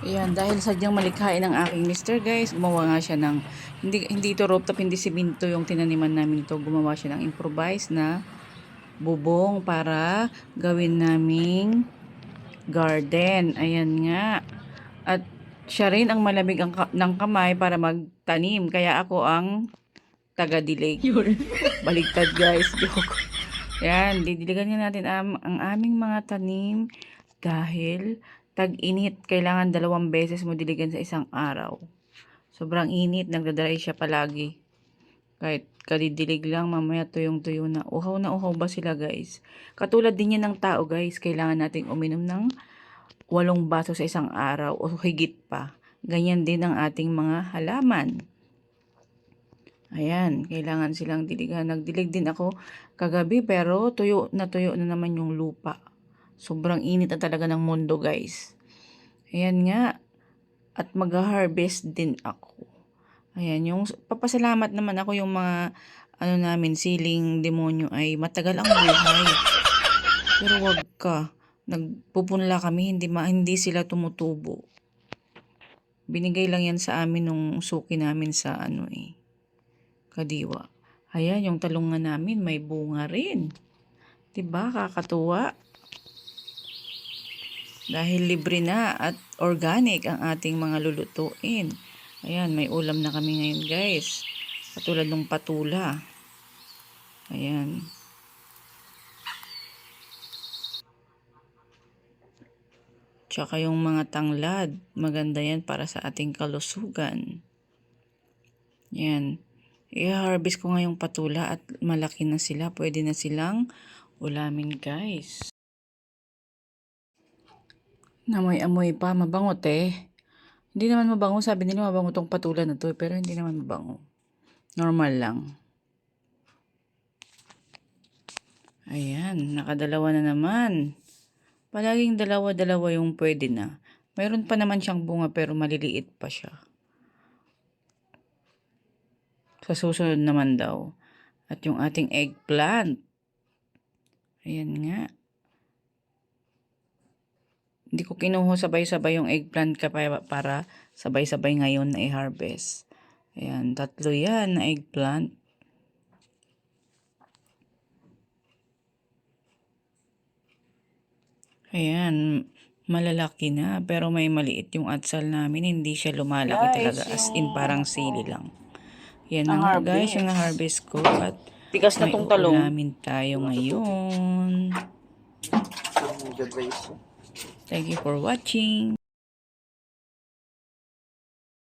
Ayan, dahil sadyang malikhain ng aking mister, guys, gumawa nga siya ng, hindi ito rooftop, hindi simento yung tinaniman namin ito. Gumawa siya ng improvised na bubong para gawin naming garden. Ayan nga. At siya rin ang malamig ng kamay para magtanim. Kaya ako ang taga-dilig. Baligtad, guys. Joke. Ayan, didiligan nga natin ang aming mga tanim dahil tag-init. Kailangan 2 beses mo diligan sa isang araw. Sobrang init, nagdadry siya palagi. Kahit kadidilig lang, mamaya tuyong-tuyo na. Uhaw na uhaw ba sila, guys? Katulad din yan ng tao, guys. Kailangan nating uminom ng 8 baso sa isang araw o higit pa. Ganyan din ang ating mga halaman. Ayan, kailangan silang diligan. Nagdilig din ako kagabi pero tuyo na naman yung lupa. Sobrang init na talaga ng mundo, guys. Ayan nga. At mag-harvest din ako. Ayan, yung papasalamat naman ako yung mga namin, siling demonyo ay matagal ang buhay. Pero wag ka. Nagpupunla kami, hindi sila tumutubo. Binigay lang yan sa amin nung suki namin sa Kadiwa. Ayan, yung talungan namin may bunga rin. 'Di ba? Kakatuwa. Dahil libre na at organic ang ating mga lulutuin. Ayan, may ulam na kami ngayon, guys. Katulad ng patula. Ayan. Tsaka yung mga tanglad. Maganda yan para sa ating kalusugan. Ayan. I-harvest ko ngayong patula at malaki na sila. Pwede na silang ulamin, guys. Namoy-amoy pa, mabango Hindi naman mabango, sabi nila mabango tong patula na to, pero hindi naman mabango. Normal lang. Ayan, nakadalawa na naman. Palaging dalawa-dalawa yung pwede na. Mayroon pa naman siyang bunga pero maliliit pa siya. Sa susunod naman daw. At yung ating eggplant. Ayan nga. Hindi ko kinuha sabay-sabay yung eggplant para sabay-sabay ngayon na i-harvest. Ayan, 3 yan na eggplant. Ayan, malalaki na pero may maliit yung atsal namin. Hindi siya lumalaki talaga as in parang sili lang. Yan na nga, guys, yung na-harvest ko at Tigas na tong talong. may ulamin tayo ngayon. Thank you for watching.